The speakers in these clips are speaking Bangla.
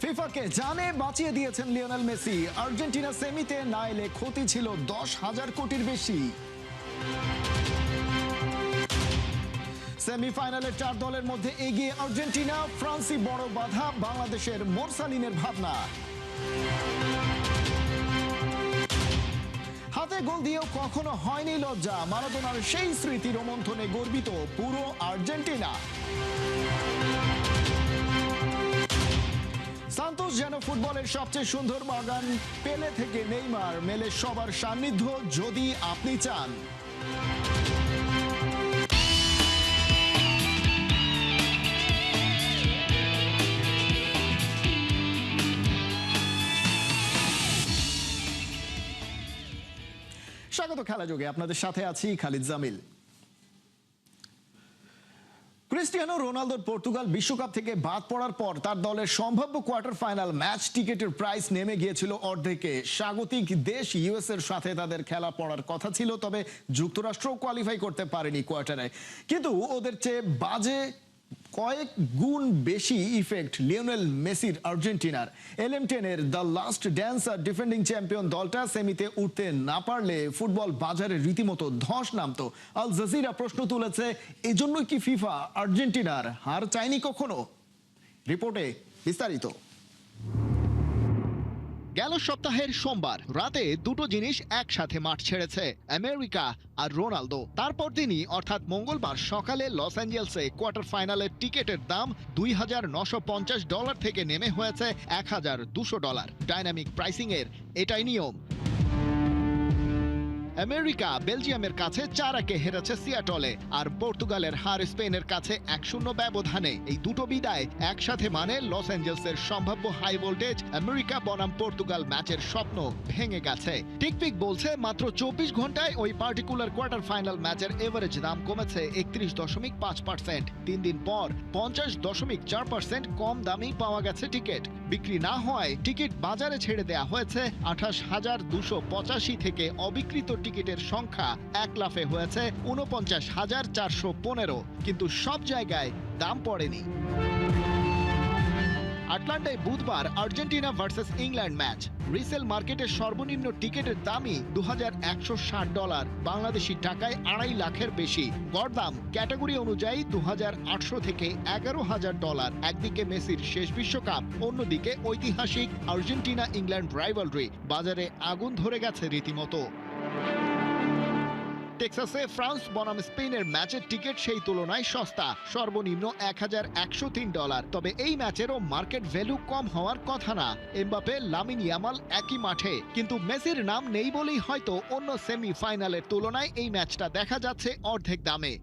ফিফাকে জানে বাঁচিয়ে দিয়েছেন লিওনেল মেসি। আর্জেন্টিনা সেমিতে না এলে ক্ষতি ছিল 10,000 কোটির বেশি। সেমিফাইনালের 4 দলের মধ্যে এগিয়ে আর্জেন্টিনা, ফ্রান্সই বড় বাধা বাংলাদেশের মোরসালিনের ভাবনা। হাতে গোল দিয়েও কখনো হয়নি লজ্জা, মারাদোনার সেই স্মৃতি রোমন্থনে গর্বিত পুরো আর্জেন্টিনা। সান্তোস যেন ফুটবলের সবচেয়ে সুন্দর বাগান, পেলে থেকে নেইমার মেলে সবার সান্নিধ্য যদি আপনি চান। স্বাগত খেলা যোগে, আপনাদের সাথে আছি খালিদ জামিল। ক্রিস্টিয়ানো রোনালদোর পর্তুগাল বিশ্বকাপ থেকে বাদ পড়ার পর তার দলের সম্ভাব্য কোয়ার্টার ফাইনাল ম্যাচ টিকেটের প্রাইস নেমে গিয়েছিল অর্ধেকে। স্বাগতিক দেশ ইউএস এর সাথে তাদের খেলা পড়ার কথা ছিল, তবে যুক্তরাষ্ট্র কোয়ালিফাই করতে পারেনি কোয়ার্টারে। কিন্তু ওদের চেয়ে বাজে কয়েক গুণ বেশি ইফেক্ট লিওনেল মেসির আর্জেন্টিনার। LM10-এর the last dancer defending champion দলটা সেমিতে উঠতে না পারলে ফুটবল বাজারে রীতিমতো ধস নামতো। আল জাজিরা প্রশ্ন তুলেছে, এজন্যই কি ফিফা আর্জেন্টিনার হার চায়নি কখনো? রিপোর্টে বিস্তারিত। গেল সপ্তাহের সোমবার রাতে দুটো জিনিস একসাথে মাঠ ছেড়েছে, আমেরিকা আর রোনালদো। তারপর দিনই অর্থাৎ মঙ্গলবার সকালে লস অ্যাঞ্জেলসে কোয়ার্টার ফাইনালের টিকেটের দাম $2,950 থেকে নেমে হয়েছে $1,200। ডাইনামিক প্রাইসিং এর এটাই নিয়ম। আমেরিকা বেলজিয়ামের কাছে 4-1 হেরেছে সিয়াটলে, আর পর্তুগালের হার স্পেনের কাছে 1-0 ব্যবধানে। এই দুটো বিদায় একসাথে মানে লস অ্যাঞ্জেলসের সম্ভাব্য হাই ভোল্টেজ আমেরিকা বনাম পর্তুগাল ম্যাচের স্বপ্ন ভেঙে গেছে। টিকপিক বলছে মাত্র 24 ঘন্টায় ওই পার্টিকুলার কোয়ার্টার ফাইনাল ম্যাচের এভারেজ দাম কমেছে 31.5%। 3 দিন পর 50.4% কম দামেই পাওয়া গেছে টিকিট। বিক্রি না হওয়ায় টিকিট বাজারে ছেড়ে দেয়া হয়েছে 28,285 থেকে অবিকৃত টিকিটের সংখ্যা 1 লাফে হয়েছে 49,415। কিন্তু সব জায়গায় দাম পড়েনি। আটলান্টায় বুধবার Argentina versus England match. Resale মার্কেটের সর্বনিম্ন টিকিটের দামই $2,160, বাংলাদেশি টাকায় 2.5 লাখের বেশি। গড় দাম ক্যাটাগরি অনুযায়ী $2,800 থেকে $11,000। একদিকে মেসির শেষ বিশ্বকাপ, অন্যদিকে ঐতিহাসিক আর্জেন্টিনা ইংল্যান্ড রাইভালরি। বাজারে আগুন ধরে গেছে রীতিমতো। টেক্সাসে ফ্রান্স বনাম স্পেনের ম্যাচের টিকিট সেই তুলনায় সস্তা, সর্বনিম্ন $1,103। তবে এই ম্যাচেরও মার্কেট ভ্যালু কম হওয়ার কথা না। এমবাপে, লামিন ইয়ামাল একই মাঠে, কিন্তু মেসির নাম নেই বলেই হয়তো অন্য সেমিফাইনালের তুলনায় এই ম্যাচটা দেখা যাচ্ছে অর্ধেক দামে।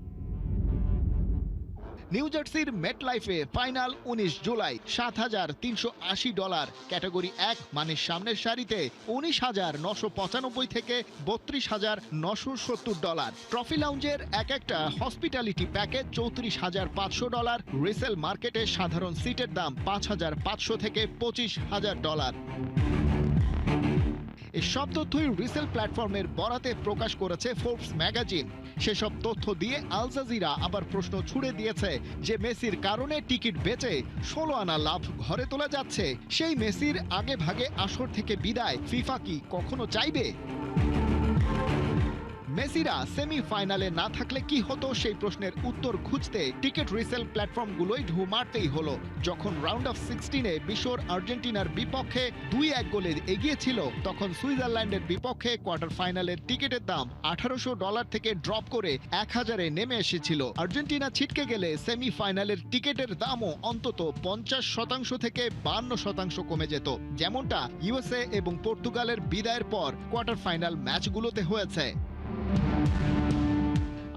নিউ জার্সির মেট লাইফে ফাইনাল 19 জুলাই, $7,380। ক্যাটাগরি 1 মানে সামনের সারিতে 19,995 থেকে 32,970। ট্রফি লাউঞ্জের এক একটা হসপিটালিটি প্যাকেজ $34,500। রিসেল মার্কেটে সাধারণ সিটের দাম $5,500 থেকে $25,000। এই সব তথ্যই রিসেল প্ল্যাটফর্মের বরাতে প্রকাশ করেছে ফোর্বস ম্যাগাজিন। সেসব তথ্য দিয়ে আল জাজিরা আবার প্রশ্ন ছুড়ে দিয়েছে যে মেসির কারণে টিকিট বেচে 16 আনা লাভ ঘরে তোলা যাচ্ছে, সেই মেসির আগে ভাগে আসর থেকে বিদায় ফিফা কি কখনো চাইবে? মেসিরা সেমিফাইনালে না থাকলে কি হতো, সেই প্রশ্নের উত্তর খুঁজতে টিকিট রিসেল প্ল্যাটফর্মগুলোই ঢু মারতেই হলো। যখন রাউন্ড অফ 16-এ বিশ্বর আর্জেন্টিনার বিপক্ষে 2-1 গোলে এগিয়ে ছিল, তখন সুইজারল্যান্ডের বিপক্ষে কোয়ার্টার ফাইনালের টিকিটের দাম $1,800 থেকে ড্রপ করে 1,000-এ নেমে এসেছিল। আর্জেন্টিনা ছিটকে গেলে সেমিফাইনালের টিকিটের দামও অন্তত 50% থেকে 52% কমে যেত, যেমনটা ইউএসএ এবং পর্তুগালের বিদায়ের পর কোয়ার্টার ফাইনাল ম্যাচগুলোতে হয়েছে।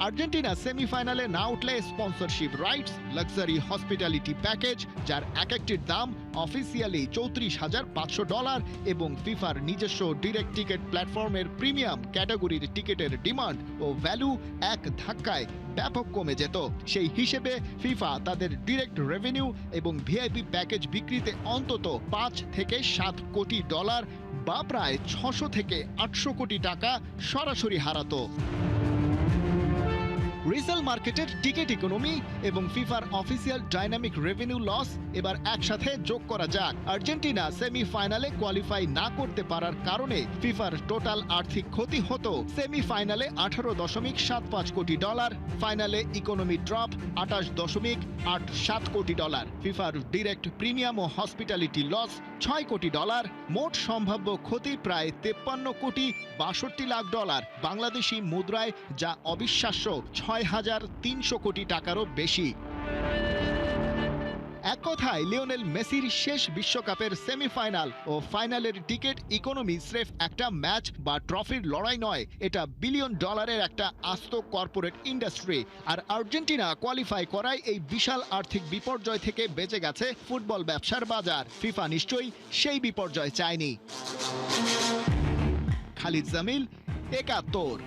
আর্জেন্টিনা সেমিফাইনালে না উঠলে sponsorship rights, luxury hospitality package, যার এক একটির দাম অফিসিয়ালি $34,500, এবং ফিফার নিজস্ব ডিরেক্ট টিকিট প্ল্যাটফর্মের প্রিমিয়াম ক্যাটাগরির টিকিটের ডিমান্ড ও ভ্যালু এক ধাক্কায় ব্যাপক কমে যেত। সেই হিসেবে ফিফা তাদের ডিরেক্ট রেভিনিউ এবং ভিআইপি প্যাকেজ বিক্রিতে অন্তত $5 থেকে $7 কোটি, বা প্রায় 600 থেকে 800 কোটি টাকা সরাসরি হারাতো। রিসেল মার্কেটের টিকিট ইকোনমি এবং ফিফার অফিসিয়াল ডাইনামিক রেভিনিউ লস এবার একসাথে যোগ করা যাক। আর্জেন্টিনা সেমিফাইনালে কোয়ালিফাই না করতে পারার কারণে ফিফার টোটাল আর্থিক ক্ষতি হতো সেমিফাইনালে $18.75 কোটি, ফাইনালে ইকোনমি ড্রপ $28.87 কোটি, ফিফার ডিরেক্ট প্রিমিয়াম ও হসপিটালিটি লস $6 কোটি, মোট সম্ভাব্য ক্ষতি প্রায় $53.62 লাখ, বাংলাদেশি মুদ্রায় যা অবিশ্বাস্য 6,300 কোটি টাকারও বেশি। এক কথায় লিওনেল মেসির শেষ বিশ্বকাপের সেমিফাইনাল ও ফাইনালের টিকিট ইকোনমি স্রেফ একটা ম্যাচ বা ট্রফির লড়াই নয়, এটা $বিলিয়ন একটা আস্ত কর্পোরেট ইন্ডাস্ট্রি। আর আর্জেন্টিনা কোয়ালিফাই করায় এই বিশাল আর্থিক বিপর্যয় থেকে বেঁচে গেছে ফুটবল ব্যবসার বাজার। ফিফা নিশ্চয়ই সেই বিপর্যয় চায়নি। খালিদ জামিল, ৭১।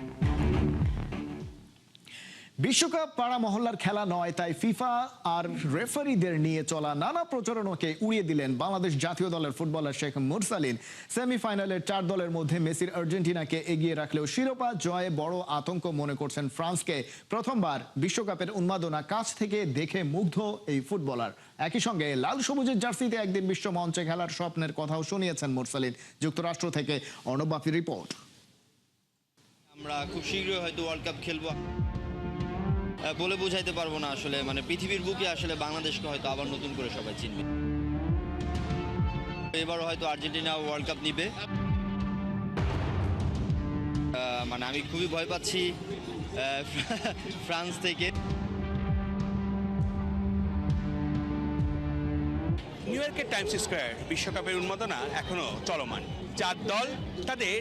বিশ্বকাপ পাড়া মহল্লার খেলা নয়, তাই ফিফা আর রেফারিদের নিয়ে চলা নানা প্রচারণাকে উড়িয়ে দিলেন বাংলাদেশ জাতীয় দলের ফুটবলার শেখ মুরসালিন। সেমিফাইনালের 4 দলের মধ্যে মেসির আর্জেন্টিনাকে এগিয়ে রাখলেও শিরোপা জয়ে বড় আতঙ্ক মনে করছেন ফ্রান্সকে। প্রথমবার বিশ্বকাপের উন্মাদনা কাছ থেকে দেখে মুগ্ধ এই ফুটবলার। একই সঙ্গে লাল সবুজের জার্সিতে একদিন বিশ্ব মঞ্চে খেলার স্বপ্নের কথাও শুনিয়েছেন মুরসালিন। যুক্তরাষ্ট্র থেকে অর্ণব বাপির রিপোর্ট। আমরা খুব শীঘ্রই হয়তো ওয়ার্ল্ড কাপ খেলবো বলে বোঝাইতে পারবো না আসলে, মানে পৃথিবীর বুকে আসলে বাংলাদেশকে হয়তো আবার নতুন করে সবাই চিনবে। এবারও হয়তো আর্জেন্টিনা ওয়ার্ল্ড কাপ নিবে। মানে আমি খুবই ভয় পাচ্ছি ফ্রান্স থেকে। নিউ ইয়র্কের টাইমস স্কোয়ার বিশ্বকাপের উন্মাদনা এখনো চলমান। 4 দল তাদের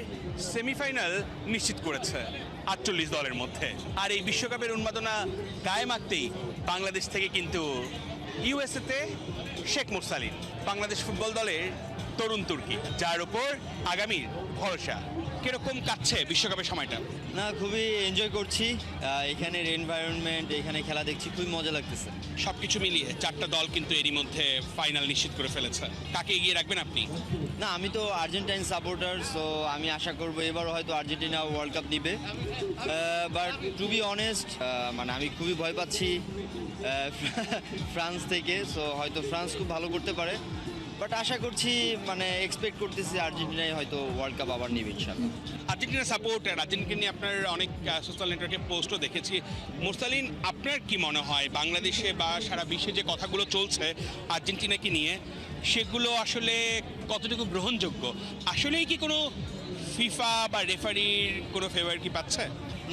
সেমিফাইনাল নিশ্চিত করেছে 48 দলের মধ্যে। আর এই বিশ্বকাপের উন্মাদনা গায়ে মাখতেই বাংলাদেশ থেকে কিন্তু ইউএসএতে শেখ মুরসালিন, বাংলাদেশ ফুটবল দলের তরুণ তুর্কি, যার উপর আগামীর ভরসা। কিরকম কাটছে বিশ্বকাপের সময়টা? না, খুবই এনজয় করছি এখানের এনভায়রনমেন্ট, এখানে খেলা দেখছি, খুবই মজা লাগতেছে। সবকিছু মিলিয়ে 4টা দল কিন্তু এরই মধ্যে ফাইনাল নিশ্চিত করে ফেলেছে। কাকে এগিয়ে রাখবেন আপনি? না, আমি তো আর্জেন্টাইন সাপোর্টার, সো আমি আশা করবো এবারও হয়তো আর্জেন্টিনা ওয়ার্ল্ড কাপ নিবে। বাট টু বি অনেস্ট, মানে আমি খুবই ভয় পাচ্ছি ফ্রান্স থেকে, সো হয়তো ফ্রান্স খুব ভালো করতে পারে। বাট আশা করছি, মানে এক্সপেক্ট করতেছি আর্জেন্টিনায় হয়তো ওয়ার্ল্ড কাপ আবার নিবে ইনশাআল্লাহ। আর্জেন্টিনা সাপোর্টার, আর্জেন্টিনা নিয়ে আপনার অনেক সোশ্যাল নেটওয়ার্কে পোস্টও দেখেছি। মুরসালিন, আপনার কি মনে হয় বাংলাদেশে বা সারা বিশ্বে যে কথাগুলো চলছে আর্জেন্টিনাকে নিয়ে, সেগুলো আসলে কতটুকু গ্রহণযোগ্য? আসলেই কি কোনো ফিফা বা রেফারির কোনো ফেভার কি পাচ্ছে?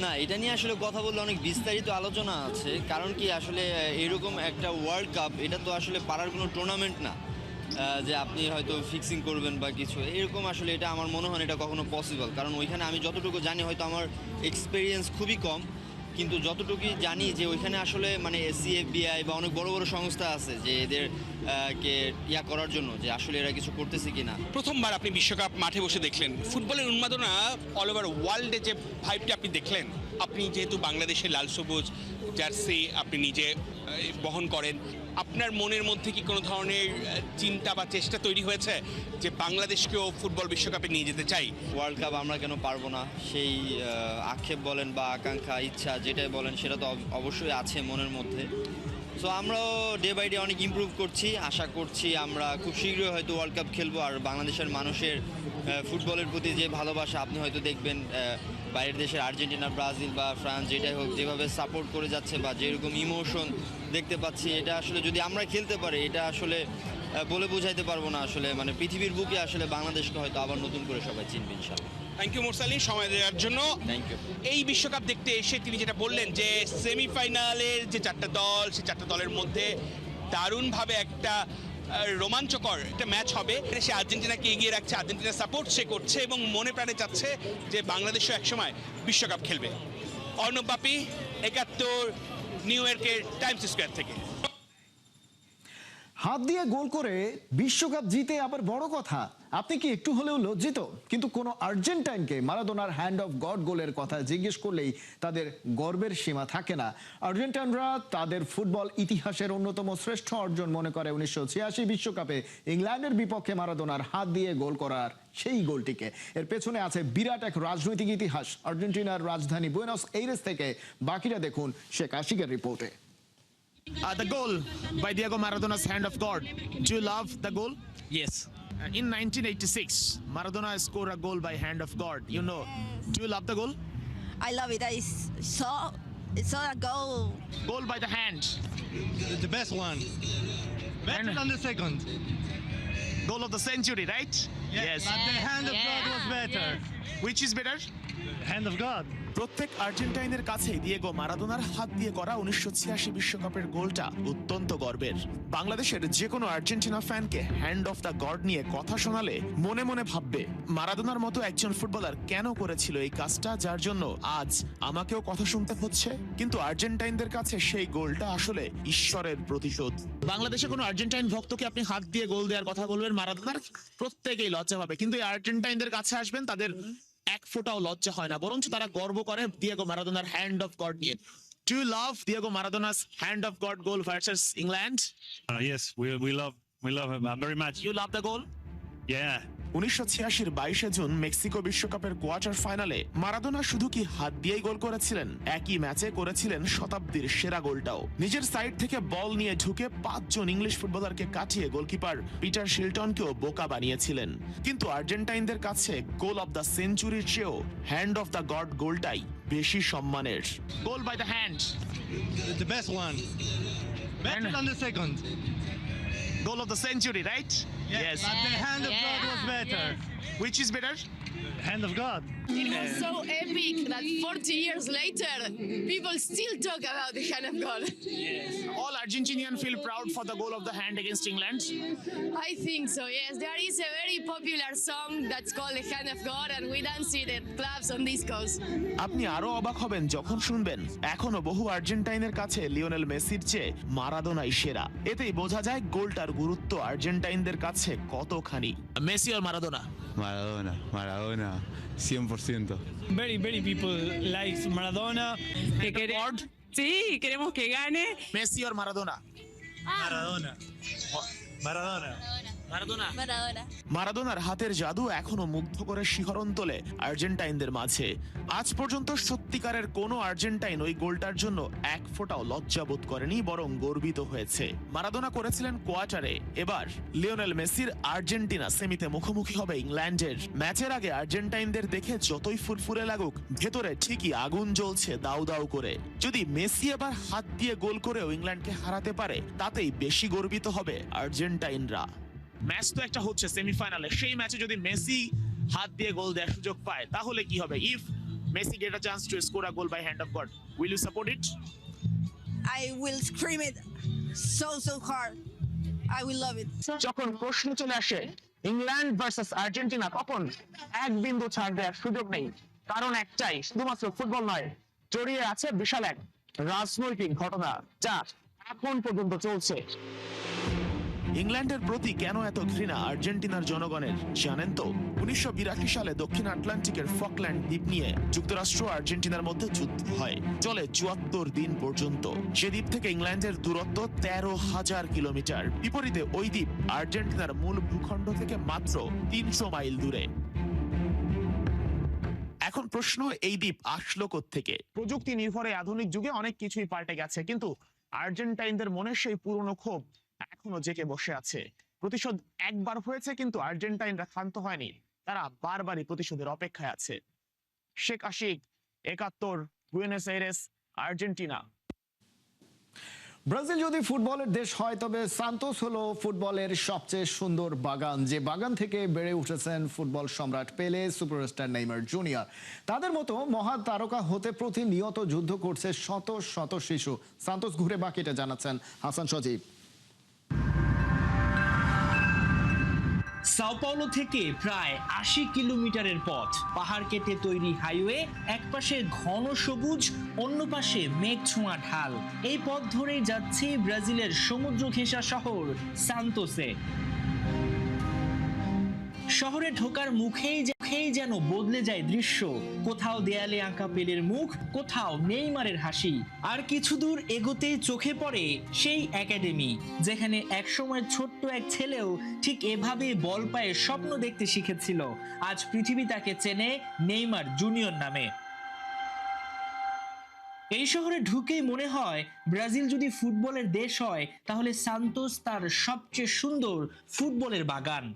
না, এটা নিয়ে আসলে কথা বললে অনেক বিস্তারিত আলোচনা আছে। কারণ কি, আসলে এরকম একটা ওয়ার্ল্ড কাপ, এটা তো আসলে পাড়ার কোনো টুর্নামেন্ট না যে আপনি হয়তো ফিক্সিং করবেন বা কিছু এরকম। আসলে এটা আমার মনে হয় এটা কখনো পসিবল, কারণ ওইখানে আমি যতটুকু জানি, হয়তো আমার এক্সপিরিয়েন্স খুবই কম, কিন্তু যতটুকুই জানি যে ওইখানে আসলে মানে সিএফবিআই বা অনেক বড় বড় সংস্থা আছে যে এদের কে ইয়া করার জন্য যে আসলে এরা কিছু করতেছে কিনা। প্রথমবার আপনি বিশ্বকাপ মাঠে বসে দেখলেন, ফুটবলের উন্মাদনা অল ওভার ওয়ার্ল্ডে যে ভাইবটা আপনি দেখলেন, আপনি যেহেতু বাংলাদেশের লাল সবুজ জার্সি আপনি নিজে বহন করেন, আপনার মনের মধ্যে কি কোনো ধরনের চিন্তা বা চেষ্টা তৈরি হয়েছে যে বাংলাদেশকেও ফুটবল বিশ্বকাপে নিয়ে যেতে চাই? ওয়ার্ল্ড কাপ আমরা কেন পারবো না, সেই আক্ষেপ বলেন বা আকাঙ্ক্ষা, ইচ্ছা যেটাই বলেন, সেটা তো অবশ্যই আছে মনের মধ্যে। সো আমরাও ডে বাই ডে অনেক ইমপ্রুভ করছি। আশা করছি আমরা খুব শীঘ্রই হয়তো ওয়ার্ল্ড কাপ খেলবো। আর বাংলাদেশের মানুষের ফুটবলের প্রতি যে ভালোবাসা, আপনি হয়তো দেখবেন বাইরের দেশের আর্জেন্টিনা, ব্রাজিল বা ফ্রান্স যেটাই হোক, যেভাবে সাপোর্ট করে যাচ্ছে বা যেরকম ইমোশন দেখতে পাচ্ছি, এটা আসলে যদি আমরা খেলতে পারি, এটা আসলে বলে বোঝাইতে পারবো না আসলে, মানে পৃথিবীর বুকে আসলে বাংলাদেশকে হয়তো আবার নতুন করে সবাই চিনবে ইনশাআল্লাহ। থ্যাংক ইউ মুরসালিন সময় দেওয়ার জন্য। Thank you. এই বিশ্বকাপ দেখতে এসে তিনি যেটা বললেন যে সেমিফাইনালের যে 4টা দল, সেই 4টা দলের মধ্যে দারুণভাবে একটা রোমাঞ্চকর একটা ম্যাচ হবে। সে আর্জেন্টিনাকে এগিয়ে রাখছে, আর্জেন্টিনার সাপোর্ট সে করছে এবং মনে প্রাণে চাচ্ছে যে বাংলাদেশও একসময় বিশ্বকাপ খেলবে। অর্ণব বাপি, ৭১, নিউ ইয়র্কের টাইমস স্কোয়ার থেকে। হাত দিয়ে গোল করে বিশ্বকাপ জিতে আবার বড় কথা, আপনি কি একটু হলেও লজ্জিত? কিন্তু কোনো আর্জেন্টাইনকে মারাদোনার হ্যান্ড অফ গড গোলের কথা জিজ্ঞেস করলেই তাদের গর্বের সীমা থাকে না। আর্জেন্টাইনরা তাদের ফুটবল ইতিহাসের অন্যতম শ্রেষ্ঠ অর্জন মনে করে 1986 বিশ্বকাপে ইংল্যান্ডের বিপক্ষে মারাদোনার হাত দিয়ে গোল করার সেই গোলটিকে। এর পেছনে আছে বিরাট এক রাজনৈতিক ইতিহাস। আর্জেন্টিনার রাজধানী বুয়েনোস এইরেস থেকে বাকিরা দেখুন শেখ আশিকের রিপোর্টে। The goal by Diego Maradona's hand of God. Do you love the goal? Yes. In 1986, Maradona scored a goal by hand of God. You know. Do you love the goal? I love it. It's a goal. Goal by the hand. The best one. Better And- than the second. Goal of the century, right? Yes. But the hand of God was better. Which is better? Hand of God. প্রত্যেক আর্জেন্টাইনের কাছে দিয়েগো মারাদোনার হাত দিয়ে করা 1986 বিশ্বকাপের গোলটা অত্যন্ত গর্বের। বাংলাদেশের যে কোনো আর্জেন্টিনা ফ্যানকে হ্যান্ড অফ দ্য গড নিয়ে কথা শোনালে মনে মনে ভাববে মারাদোনার মতো একজন ফুটবলার কেন করেছিল এই কাজটা, যার জন্য আজ আমাকেও কথা শুনতে হচ্ছে। কিন্তু আর্জেন্টাইনদের কাছে সেই গোলটা আসলে ঈশ্বরের প্রতিশোধ। বাংলাদেশে কোনো আর্জেন্টাইন ভক্তকে আপনি হাত দিয়ে গোল দেওয়ার কথা বলবেন মারাদোনার, প্রত্যেকেই লজ্জা পাবে। কিন্তু এই আর্জেন্টাইনদের কাছে আসবেন, তাদের এক ফোঁটাও লজ্জা হয় না, বরঞ্চ তারা গর্ব করে দিয়েগো মারাদোনার হ্যান্ড অফ গড নিয়ে। Do you love Diego Maradona's hand of God goal versus England? Yes, we love him very much. You love the goal? Yeah. 1986 22 June Mexico বিশ্বকাপের কোয়ার্টার ফাইনালে মারাদোনা শুধু কি হাত দিয়েই গোল করেছিলেন, একই ম্যাচে করেছিলেন শতাব্দীর সেরা গোলটাও। নিজের সাইড থেকে বল নিয়ে ঢুকে 5 জন ইংলিশ ফুটবলারকে কাটিয়ে গোলকিপার পিটার শিলটনকেও বোকা বানিয়েছিলেন। কিন্তু আর্জেন্টাইনদের কাছে গোল অফ দ্য সেঞ্চুরির চেয়েও হ্যান্ড অফ দ্য গড গোলটাই বেশি সম্মানের। Goal by the hand. The best one. Better than the second. Goal of the century, right? Yes. But the hand of God was better. Which is better? Hand of God. It was so epic that 40 years later, people still talk about the hand of God. All Argentinians feel proud for the goal of the hand against England. I think so, yes. There is a very popular song that's called The Hand of God, and we dance it at clubs on discos. আপনি আরো অবাক হবেন যখন শুনবেন এখনো বহু আর্জেন্টাইনের কাছে লিওনেল মেসির চেয়ে মারাদোনাই সেরা। এতেই বোঝা যায় গোলটার গুরুত্ব আর্জেন্টাইনদের কাছে কতখানি। মেসি আর Maradona? Maradona, 100%. Very people like Maradona. Sí, queremos que gane. Messi আর মারাদোনা? Maradona. Maradona. মারাদোনার হাতের জাদু এখনো মুগ্ধ করে শিহরণ তোলে আর্জেন্টাইনদের মাঝে। আজ পর্যন্ত সত্যিকারের কোনো আর্জেন্টাইন ওই গোলটার জন্য এক ফোঁটাও লজ্জাবোধ করেনি, বরং গর্বিত হয়েছে। মারাদোনা করেছিলেন কোয়ার্টারে, এবার লিওনেল মেসির আর্জেন্টিনা সেমিতে মুখোমুখি হবে ইংল্যান্ডের। ম্যাচের আগে আর্জেন্টাইনদের দেখে যতই ফুরফুরে লাগুক, ভেতরে ঠিকই আগুন জ্বলছে দাউ দাউ করে। যদি মেসি এবার হাত দিয়ে গোল করেও ইংল্যান্ডকে হারাতে পারে, তাতেই বেশি গর্বিত হবে আর্জেন্টাইনরা। ম্যাচ তো একটা হচ্ছে সেমিফাইনালে, সেই ম্যাচে যদি মেসি হাত দিয়ে গোল দেওয়ার সুযোগ পায় তাহলে কি হবে? If Messi get a chance to score a goal by hand of God, will you support it? I will scream it so hard. I will love it. যখন প্রশ্ন চলে আসে ইংল্যান্ড ভার্সেস আর্জেন্টিনা, তখন এক বিন্দু ছাড় দেওয়ার সুযোগ নেই। কারণ একটাই, শুধুমাত্র ফুটবল নয়, জড়িয়ে আছে বিশাল এক রাজনৈতিক ঘটনা যা এখন পর্যন্ত চলছে। ইংল্যান্ডের প্রতি কেন এত ঘৃণা আর্জেন্টিনার জনগণের জানেন তো? 1982 সালে দক্ষিণ আটলান্টিকের ফকল্যান্ড দ্বীপ নিয়ে যুক্তরাষ্ট্র আর্জেন্টিনার মধ্যে যুদ্ধ হয়, চলে 74 দিন পর্যন্ত। সে দ্বীপ থেকে ইংল্যান্ডের দূরত্ব 13,000 কিলোমিটার। বিপরীতে ওই দ্বীপ আর্জেন্টিনার মূল ভূখণ্ড থেকে মাত্র 300 মাইল দূরে। এখন প্রশ্ন, এই দ্বীপ আসলো কোত্থেকে? প্রযুক্তি নির্ভরে আধুনিক যুগে অনেক কিছুই পাল্টে গেছে, কিন্তু আর্জেন্টাইনদের মনে সেই পুরনো ক্ষোভ এখনো জেগে বসে আছে। প্রতিশোধ একবার হয়েছে, কিন্তু আর্জেন্টাইনরা ক্ষান্ত হয়নি, তারা বারবারই প্রতিশোধের অপেক্ষায় আছে। Sheikh Ashik, 71, Buenos Aires, Argentina. Brazil যদি ফুটবলের দেশ হয়, তবে সান্তোস হলো ফুটবলের সবচেয়ে সুন্দর বাগান, যে বাগান থেকে বেড়ে উঠেছেন ফুটবল সম্রাট পেলে, সুপারস্টার নেইমার জুনিয়র। তাদের মতো মহা তারকা হতে প্রতিনিয়ত যুদ্ধ করছে শত শত শিশু। সান্তোস ঘুরে বাকিটা জানাচ্ছেন হাসান সজীব। সাও পাওলো থেকে প্রায় ৮০ কিলোমিটারের পথ, পাহাড় কেটে তৈরি হাইওয়ে, এক পাশে ঘন সবুজ, অন্য পাশে মেঘ ছোঁয়া ঢাল। এই পথ ধরেই যাচ্ছে ব্রাজিলের সমুদ্র ঘেঁষা শহর সান্তোসে। শহরে ঢোকার মুখেই যেন বদলে যায় দৃশ্য। কোথাও দেয়ালে আঁকা পেলের মুখ, কোথাও নেইমারের হাসি। আর কিছু দূর এগোতেই চোখে পড়ে সেই একাডেমি, যেখানে একসময় ছোট্ট এক ছেলেও ঠিক এভাবে বল পায়ে স্বপ্ন দেখতে শিখেছিল। আজ পৃথিবী তাকে চেনে নেইমার জুনিয়র নামে। এই শহরে ঢুকেই মনে হয় ব্রাজিল যদি ফুটবলের দেশ হয়, তাহলে সান্তোস তার সবচেয়ে সুন্দর ফুটবলের বাগান।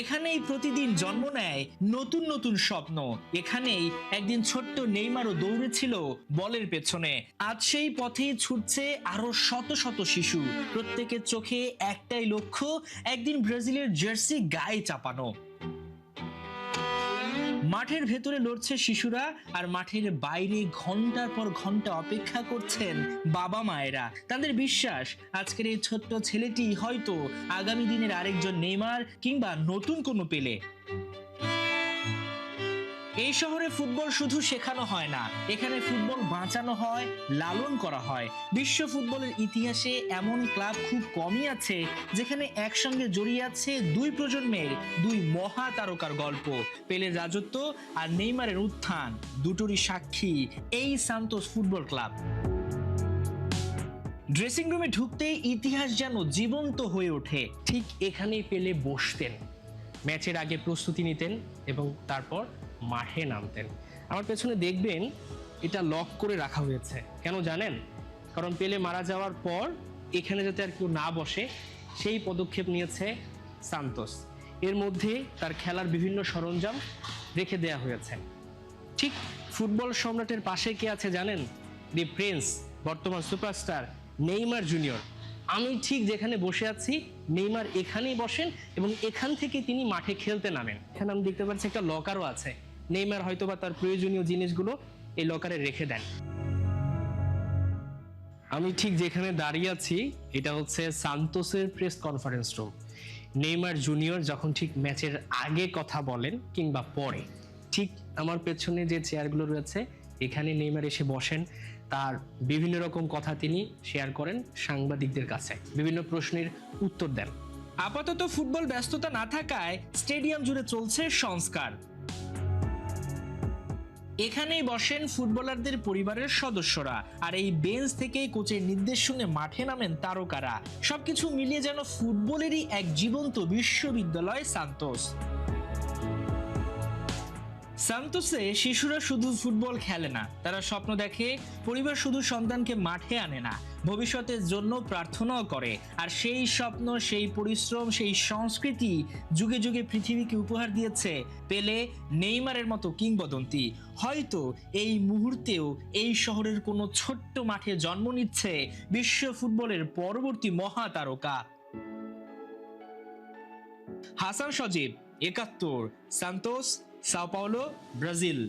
এখানেই প্রতিদিন জন্ম নেয় নতুন নতুন স্বপ্ন। এখানেই একদিন ছোট্ট নেইমারও দৌড়েছিল বলের পেছনে। আজ সেই পথেই ছুটছে আরো শত শত শিশু। প্রত্যেকের চোখে একটাই লক্ষ্য, একদিন ব্রাজিলের জার্সি গায়ে চাপানো। মাঠের ভেতরে লড়ছে শিশুরা, আর মাঠের বাইরে ঘন্টার পর ঘন্টা অপেক্ষা করছেন বাবা মায়েরা। তাদের বিশ্বাস আজকের এই ছোট্ট ছেলেটি হয়তো আগামী দিনের আরেকজন নেইমার কিংবা নতুন কোনো পেলে। এই শহরে ফুটবল শুধু শেখানো হয় না, এখানে ফুটবল বাঁচানো হয়, লালন করা হয়। বিশ্ব ফুটবলের ইতিহাসে এমন ক্লাব খুব কমই আছে যেখানে একসঙ্গে জড়িয়ে আছে দুই প্রজন্মের দুই মহা তারকার গল্প। পেলের রাজত্ব আর নেইমারের উত্থান, দুটোরই সাক্ষী এই সান্তোস ফুটবল ক্লাব। ড্রেসিং রুমে ঢুকতেই ইতিহাস যেন জীবন্ত হয়ে ওঠে। ঠিক এখানেই পেলে বসতেন, ম্যাচের আগে প্রস্তুতি নিতেন এবং তারপর মাঠে নামতেন। আমার পেছনে দেখবেন এটা লক করে রাখা হয়েছে। কেন জানেন? কারণ পেলে মারা যাওয়ার পর এখানে যাতে আর কেউ না বসে সেই পদক্ষেপ নিয়েছে সান্তোস। এর মধ্যে তার খেলার বিভিন্ন সরঞ্জাম রেখে দেয়া হয়েছে। ঠিক ফুটবল সম্রাটের পাশে কে আছে জানেন? দি প্রিন্স, বর্তমান সুপারস্টার নেইমার জুনিয়র। আমি ঠিক যেখানে বসে আছি নেইমার এখানেই বসেন এবং এখান থেকে তিনি মাঠে খেলতে নামেন। এখানে আমি দেখতে পাচ্ছি একটা লকারও আছে। নেইমার হয়তোবা তার প্রয়োজনীয় জিনিসগুলো এই লকারে রেখে দেন। আমি ঠিক যেখানে দাঁড়িয়ে আছি এটা হচ্ছে সান্তোসের press conference room. Neymar junior যখন ঠিক ম্যাচের আগে কথা বলেন কিংবা পরে, ঠিক আমার পেছনে যে চেয়ারগুলো রয়েছে এখানে নেইমার এসে বসেন। তার বিভিন্ন রকম কথা তিনি শেয়ার করেন সাংবাদিকদের কাছে, বিভিন্ন প্রশ্নের উত্তর দেন। আপাতত ফুটবল ব্যস্ততা না থাকায় স্টেডিয়াম জুড়ে চলছে সংস্কার। এখানেই বসেন ফুটবলারদের পরিবারের সদস্যরা, আর এই বেঞ্চ থেকে কোচের নির্দেশ শুনে মাঠে নামেন তারকারা। সবকিছু মিলিয়ে যেন ফুটবলেরই এক জীবন্ত বিশ্ববিদ্যালয় সান্তোস। সান্তোসে শিশুরা শুধু ফুটবল খেলে না, তারা স্বপ্ন দেখে। পরিবার শুধু সন্তানকে মাঠে আনে না, ভবিষ্যতের জন্য প্রার্থনাও করে। আর সেই স্বপ্ন, সেই পরিশ্রম, সেই সংস্কৃতি যুগে যুগে পৃথিবীকে উপহার দিয়েছে পেলে, নেইমারের মতো কিংবদন্তি। হয়তো এই মুহূর্তেও এই শহরের কোনো ছোট্ট মাঠে জন্ম নিচ্ছে বিশ্ব ফুটবলের পরবর্তী মহাতারকা। হাসান সজীব, ৭১, সান্তোস, সাও পাওলো, ব্রাজিল।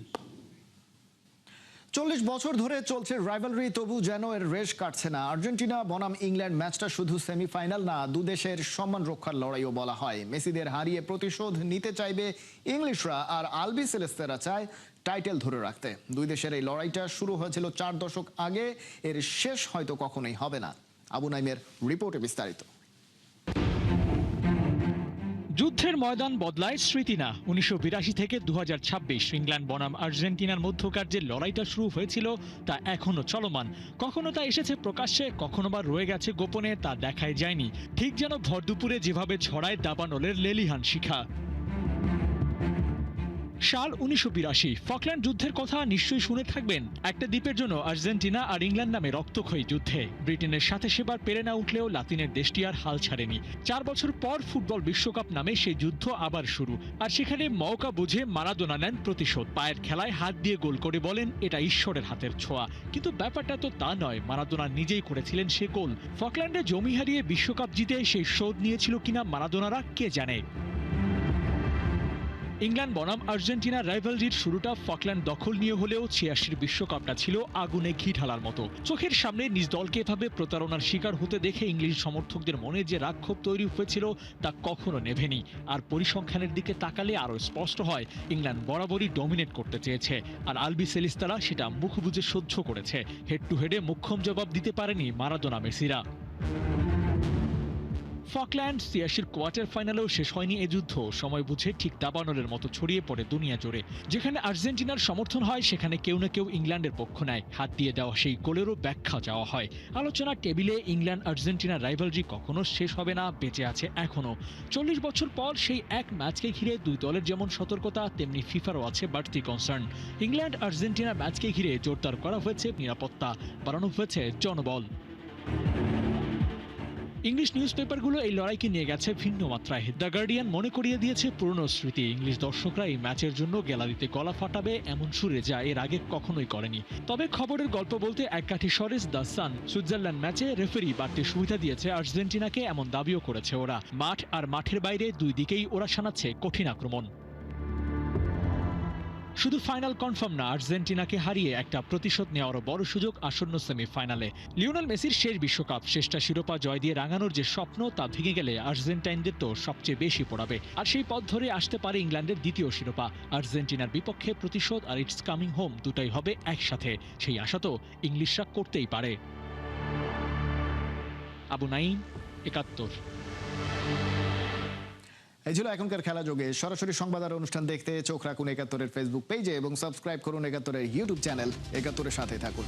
40 বছর ধরে চলছে রাইভালরি, তবু যেন এর রেশ কাটছে না। আর্জেন্টিনা বনাম ইংল্যান্ড ম্যাচটা শুধু সেমিফাইনাল না, দুদেশের সম্মান রক্ষার লড়াইও বলা হয়। মেসিদের হারিয়ে প্রতিশোধ নিতে চাইবে ইংলিশরা, আর আলবি সেলেস্তেরা চায় টাইটেল ধরে রাখতে। দুই দেশের এই লড়াইটা শুরু হয়েছিল 4 দশক আগে, এর শেষ হয়তো কখনোই হবে না। আবু নাইমের রিপোর্টে বিস্তারিত। যুদ্ধের ময়দান বদলায় স্মৃতি না। 1982 থেকে 2026 ইংল্যান্ড বনাম আর্জেন্টিনার মধ্যকার যে লড়াইটা শুরু হয়েছিল তা এখনো চলমান। কখনো তা এসেছে প্রকাশ্যে, কখনো বা রয়ে গেছে গোপনে, তা দেখাই যায়নি। ঠিক যেন ভরদুপুরে যেভাবে ছড়ায় দাবানলের লেলিহান শিখা। সাল 1982, ফকল্যান্ড যুদ্ধের কথা নিশ্চয়ই শুনে থাকবেন। একটা দ্বীপের জন্য আর্জেন্টিনা আর ইংল্যান্ড নামে রক্তক্ষয়ী যুদ্ধে ব্রিটেনের সাথে সেবার পেরে না উঠলেও লাতিনের দেশটি আর হাল ছাড়েনি। 4 বছর পর ফুটবল বিশ্বকাপ নামে সেই যুদ্ধ আবার শুরু, আর সেখানে মৌকা বুঝে মারাদোনা নেন প্রতিশোধ। পায়ের খেলায় হাত দিয়ে গোল করে বলেন এটা ঈশ্বরের হাতের ছোঁয়া। কিন্তু ব্যাপারটা তো তা নয়, মারাদোনা নিজেই করেছিলেন সে গোল। ফকল্যান্ডে জমি হারিয়ে বিশ্বকাপ জিতে সেই শোধ নিয়েছিল কিনা মারাদোনারা কে জানে। ইংল্যান্ড বনাম আর্জেন্টিনার রাইভালরির শুরুটা ফকল্যান্ড দখল নিয়ে হলেও 86 বিশ্বকাপটা ছিল আগুনে ঘি ঢালার মতো। চোখের সামনে নিজ দলকে এভাবে প্রতারণার শিকার হতে দেখে ইংলিশ সমর্থকদের মনে যে রাগক্ষোভ তৈরি হয়েছিল তা কখনো নেভেনি। আর পরিসংখ্যানের দিকে তাকালে আরও স্পষ্ট হয় ইংল্যান্ড বরাবরই ডমিনেট করতে চেয়েছে, আর আলবি সেলিস্তারা সেটা মুখ বুজে সহ্য করেছে। হেড টু হেডে মুখ্যম জবাব দিতে পারেনি মারাদোনা মেসিরা। ফকল্যান্ড 86 কোয়ার্টার ফাইনালেও শেষ হয়নি এ যুদ্ধ। সময় বুঝে ঠিক দাবানলের মতো ছড়িয়ে পড়ে দুনিয়া জুড়ে। যেখানে আর্জেন্টিনার সমর্থন হয় সেখানে কেউ না কেউ ইংল্যান্ডের পক্ষ নেয়। হাত দিয়ে দেওয়া সেই গোলেরও ব্যাখ্যা চাওয়া হয়। আলোচনার টেবিলে ইংল্যান্ড আর্জেন্টিনার রাইভালরি কখনো শেষ হবে না, বেঁচে আছে এখনো। 40 বছর পর সেই এক ম্যাচকে ঘিরে দুই দলের যেমন সতর্কতা, তেমনি ফিফারও আছে বাড়তি কনসার্ন। ইংল্যান্ড আর্জেন্টিনা ম্যাচকে ঘিরে জোরদার করা হয়েছে নিরাপত্তা, বাড়ানো হয়েছে জনবল। ইংলিশ নিউজ পেপারগুলো এই লড়াইকে নিয়ে গেছে ভিন্ন মাত্রায়। দ্য গার্ডিয়ান মনে করিয়ে দিয়েছে পুরনো স্মৃতি। ইংলিশ দর্শকরা এই ম্যাচের জন্য গ্যালারিতে গলা ফাটাবে এমন সুরে যা এর আগে কখনোই করেনি। তবে খবরের গল্প বলতে এককাঠি সরেস দ্য সান। সুইজারল্যান্ড ম্যাচে রেফারি বাড়তি সুবিধা দিয়েছে আর্জেন্টিনাকে, এমন দাবিও করেছে ওরা। মাঠ আর মাঠের বাইরে দুই দিকেই ওরা শানাচ্ছে কঠিন আক্রমণ। শুধু ফাইনাল কনফার্ম না, আর্জেন্টিনাকে হারিয়ে একটা প্রতিশোধ নেওয়ারও বড় সুযোগ আসন্ন সেমিফাইনালে। লিওনেল মেসির শেষ বিশ্বকাপ, শেষটা শিরোপা জয় দিয়ে রাঙানোর যে স্বপ্ন তা ভেঙে গেলে আর্জেন্টাইনদের তো সবচেয়ে বেশি পড়াবে। আর সেই পথ ধরে আসতে পারে ইংল্যান্ডের দ্বিতীয় শিরোপা। আর্জেন্টিনার বিপক্ষে প্রতিশোধ আর ইটস কামিং হোম দুটাই হবে একসাথে। সেই আশা তো ইংলিশরা করতেই পারে। আবু নাইম, ৭১। এই ছিল এখনকার খেলা যোগে। সরাসরি সংবাদ আর অনুষ্ঠান দেখতে চোখ রাখুন ৭১-এর ফেসবুক পেজে এবং সাবস্ক্রাইব করুন ৭১-এর ইউটিউব চ্যানেল। ৭১-এর সাথে থাকুন।